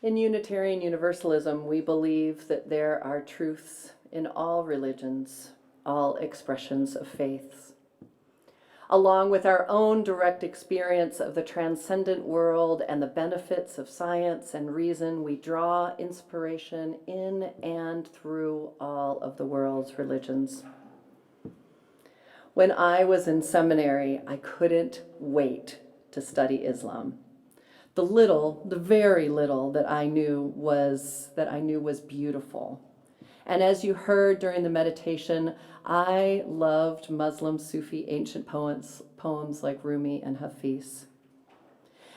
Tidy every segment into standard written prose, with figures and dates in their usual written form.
In Unitarian Universalism, we believe that there are truths in all religions, all expressions of faiths. Along with our own direct experience of the transcendent world and the benefits of science and reason, we draw inspiration in and through all of the world's religions. When I was in seminary, I couldn't wait to study Islam. The very little that I knew was beautiful. And as you heard during the meditation, I loved Muslim Sufi ancient poems like Rumi and Hafiz.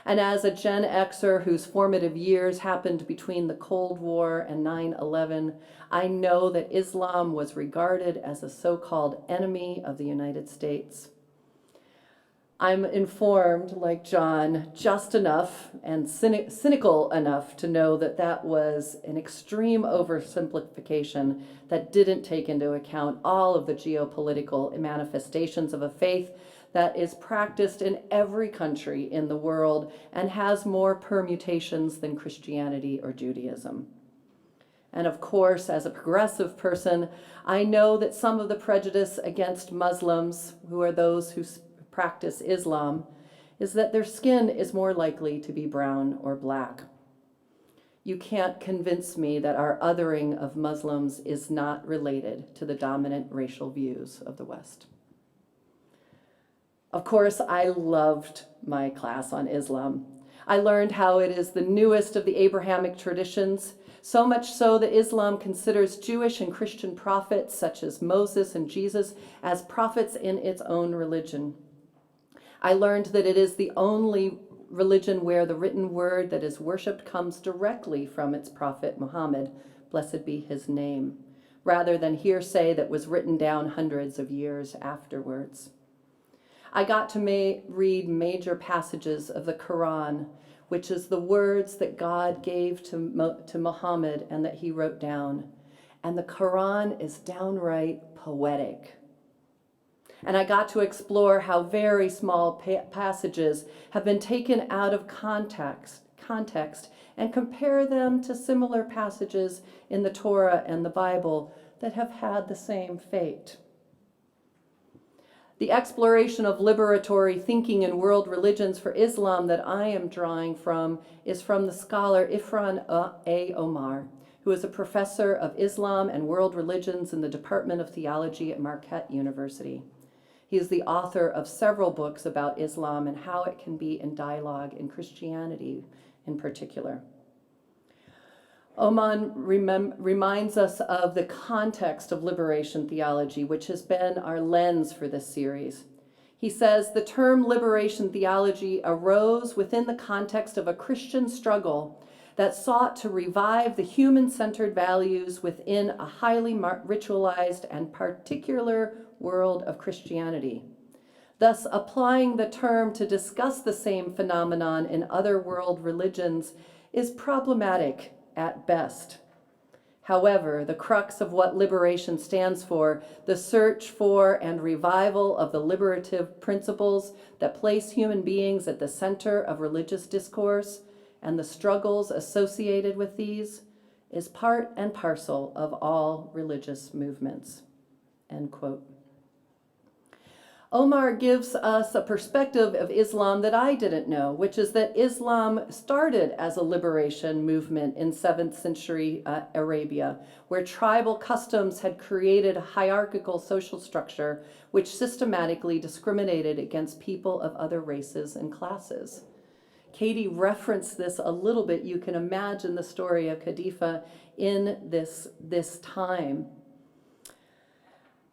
And as a Gen Xer whose formative years happened between the Cold War and 9/11, I know that Islam was regarded as a so-called enemy of the United States. I'm informed, like John, just enough and cynical enough to know that that was an extreme oversimplification that didn't take into account all of the geopolitical manifestations of a faith that is practiced in every country in the world and has more permutations than Christianity or Judaism. And of course, as a progressive person, I know that some of the prejudice against Muslims, who are those who practice Islam, is that their skin is more likely to be brown or black. You can't convince me that our othering of Muslims is not related to the dominant racial views of the West. Of course, I loved my class on Islam. I learned how it is the newest of the Abrahamic traditions, so much so that Islam considers Jewish and Christian prophets such as Moses and Jesus as prophets in its own religion. I learned that it is the only religion where the written word that is worshipped comes directly from its prophet Muhammad, blessed be his name, rather than hearsay that was written down hundreds of years afterwards. I got to read major passages of the Quran, which is the words that God gave to Muhammad and that he wrote down. And the Quran is downright poetic. And I got to explore how very small passages have been taken out of context and compare them to similar passages in the Torah and the Bible that have had the same fate. The exploration of liberatory thinking in world religions for Islam that I am drawing from is from the scholar Ifran A. Omar, who is a professor of Islam and world religions in the Department of Theology at Marquette University. He is the author of several books about Islam and how it can be in dialogue in Christianity in particular. Oman reminds us of the context of liberation theology, which has been our lens for this series. He says the term liberation theology arose within the context of a Christian struggle that sought to revive the human-centered values within a highly ritualized and particular world of Christianity. Thus, applying the term to discuss the same phenomenon in other world religions is problematic at best. However, the crux of what liberation stands for, the search for and revival of the liberative principles that place human beings at the center of religious discourse and the struggles associated with these, is part and parcel of all religious movements. End quote. Omar gives us a perspective of Islam that I didn't know, which is that Islam started as a liberation movement in 7th century Arabia, where tribal customs had created a hierarchical social structure which systematically discriminated against people of other races and classes. Katie referenced this a little bit. You can imagine the story of Khalifa in this time.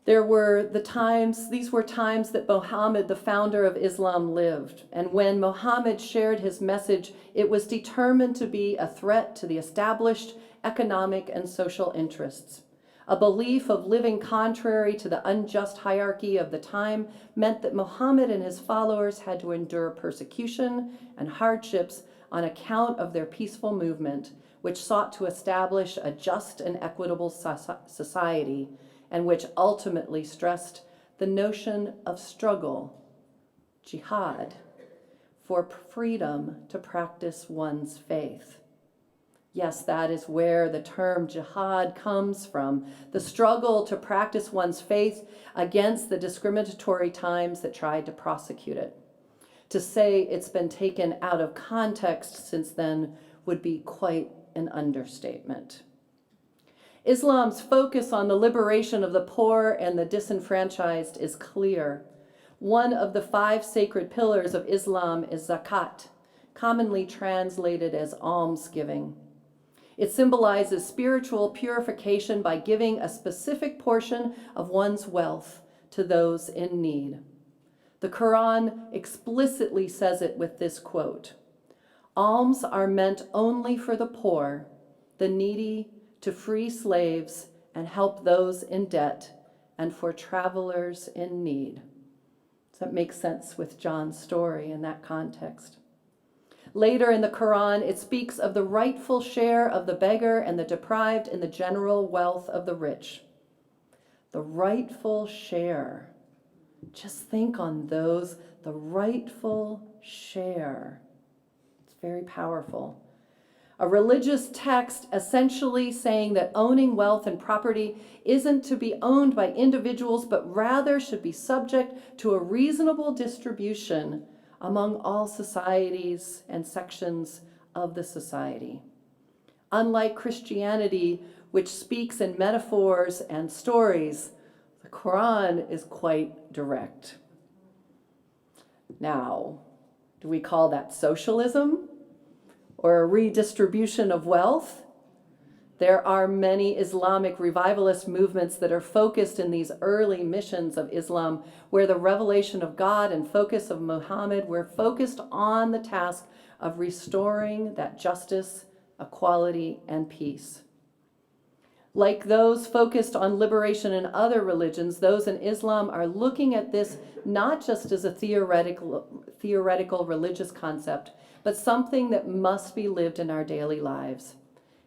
These were times that Muhammad, the founder of Islam, lived. And when Muhammad shared his message, it was determined to be a threat to the established economic and social interests. A belief of living contrary to the unjust hierarchy of the time meant that Muhammad and his followers had to endure persecution and hardships on account of their peaceful movement, which sought to establish a just and equitable society, and which ultimately stressed the notion of struggle, jihad, for freedom to practice one's faith. Yes, that is where the term jihad comes from, the struggle to practice one's faith against the discriminatory times that tried to prosecute it. To say it's been taken out of context since then would be quite an understatement. Islam's focus on the liberation of the poor and the disenfranchised is clear. One of the 5 sacred pillars of Islam is zakat, commonly translated as almsgiving. It symbolizes spiritual purification by giving a specific portion of one's wealth to those in need. The Quran explicitly says it with this quote, "Alms are meant only for the poor, the needy, to free slaves and help those in debt, and for travelers in need." Does that make sense with John's story in that context? Later in the Quran, it speaks of the rightful share of the beggar and the deprived in the general wealth of the rich. The rightful share. Just think on those, the rightful share. It's very powerful. A religious text essentially saying that owning wealth and property isn't to be owned by individuals, but rather should be subject to a reasonable distribution among all societies and sections of the society. Unlike Christianity, which speaks in metaphors and stories, the Quran is quite direct. Now, do we call that socialism or a redistribution of wealth? There are many Islamic revivalist movements that are focused in these early missions of Islam, where the revelation of God and focus of Muhammad were focused on the task of restoring that justice, equality, and peace. Like those focused on liberation in other religions, those in Islam are looking at this not just as a theoretical religious concept, but something that must be lived in our daily lives.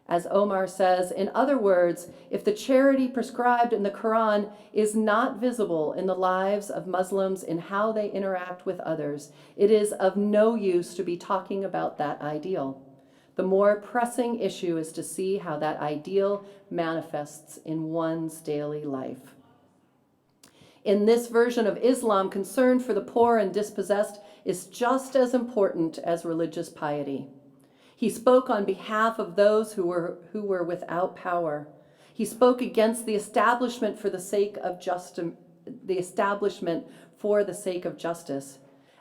As Omar says, in other words, if the charity prescribed in the Quran is not visible in the lives of Muslims in how they interact with others, it is of no use to be talking about that ideal. The more pressing issue is to see how that ideal manifests in one's daily life. In this version of Islam, concern for the poor and dispossessed is just as important as religious piety. He spoke on behalf of those who were without power. He spoke against the establishment for the sake of justice.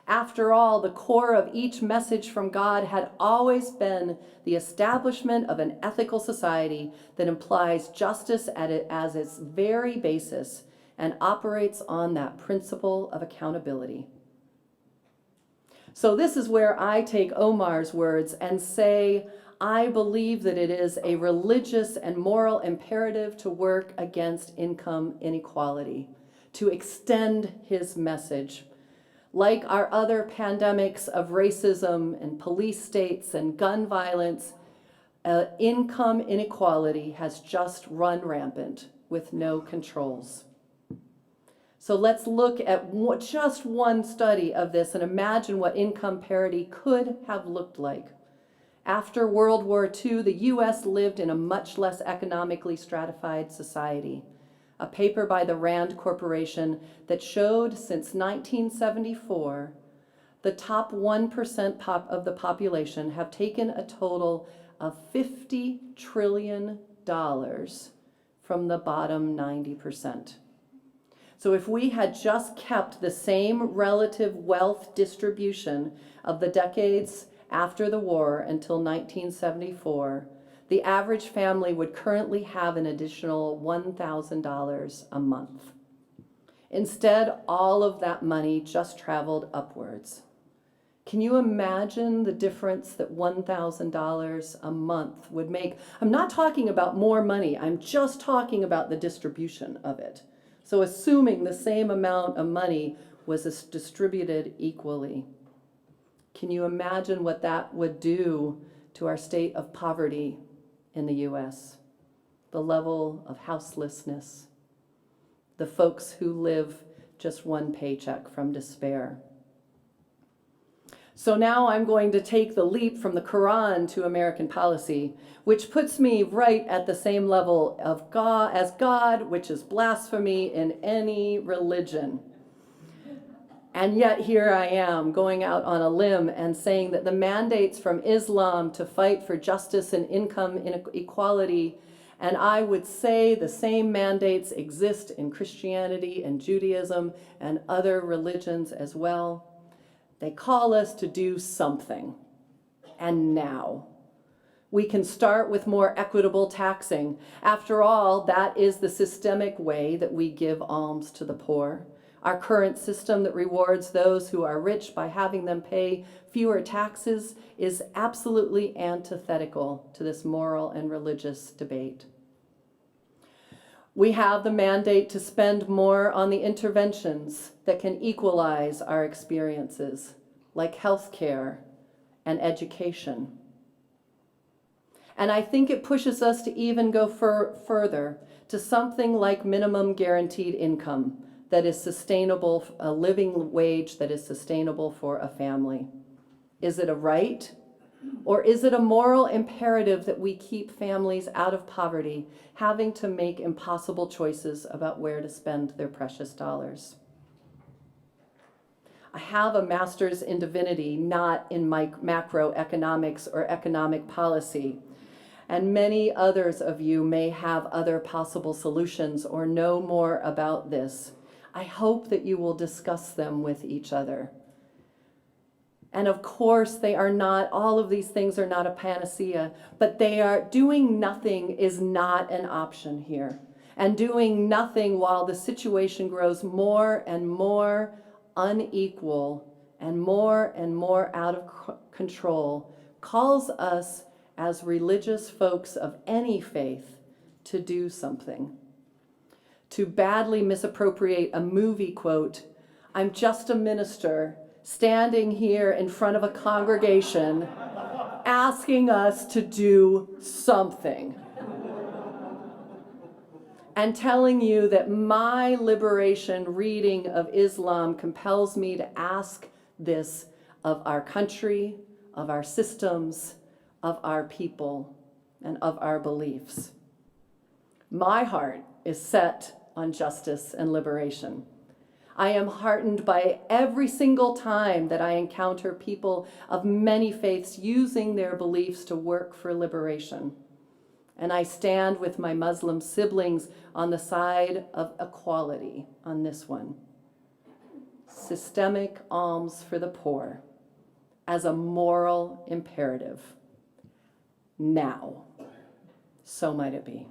After all, the core of each message from God had always been the establishment of an ethical society that implies justice as its very basis and operates on that principle of accountability. So this is where I take Omar's words and say, I believe that it is a religious and moral imperative to work against income inequality, to extend his message. Like our other pandemics of racism and police states and gun violence, income inequality has just run rampant with no controls. So let's look at just one study of this and imagine what income parity could have looked like. After World War II, the U.S. lived in a much less economically stratified society. A paper by the Rand Corporation that showed since 1974, the top 1% of the population have taken a total of $50 trillion from the bottom 90%. So if we had just kept the same relative wealth distribution of the decades after the war until 1974, the average family would currently have an additional $1,000 a month. Instead, all of that money just traveled upwards. Can you imagine the difference that $1,000 a month would make? I'm not talking about more money, I'm just talking about the distribution of it. So assuming the same amount of money was distributed equally. Can you imagine what that would do to our state of poverty in the US? The level of houselessness, the folks who live just one paycheck from despair. So now I'm going to take the leap from the Quran to American policy, which puts me right at the same level of God as God, which is blasphemy in any religion. And yet here I am going out on a limb and saying that the mandates from Islam to fight for justice and income equality, and I would say the same mandates exist in Christianity and Judaism and other religions as well. They call us to do something. And now. We can start with more equitable taxing. After all, that is the systemic way that we give alms to the poor. Our current system that rewards those who are rich by having them pay fewer taxes is absolutely antithetical to this moral and religious debate. We have the mandate to spend more on the interventions that can equalize our experiences, like healthcare and education. And I think it pushes us to even go further to something like minimum guaranteed income that is sustainable, a living wage that is sustainable for a family. Is it a right? Or is it a moral imperative that we keep families out of poverty, having to make impossible choices about where to spend their precious dollars? I have a master's in divinity, not in macroeconomics or economic policy. And many others of you may have other possible solutions or know more about this. I hope that you will discuss them with each other. And of course, all of these things are not a panacea, but doing nothing is not an option here. And doing nothing while the situation grows more and more unequal and more out of control calls us as religious folks of any faith to do something. To badly misappropriate a movie quote, I'm just a minister standing here in front of a congregation asking us to do something. And telling you that my liberation reading of Islam compels me to ask this of our country, of our systems, of our people, and of our beliefs. My heart is set on justice and liberation. I am heartened by every single time that I encounter people of many faiths using their beliefs to work for liberation. And I stand with my Muslim siblings on the side of equality on this one. Systemic alms for the poor as a moral imperative. Now, so might it be.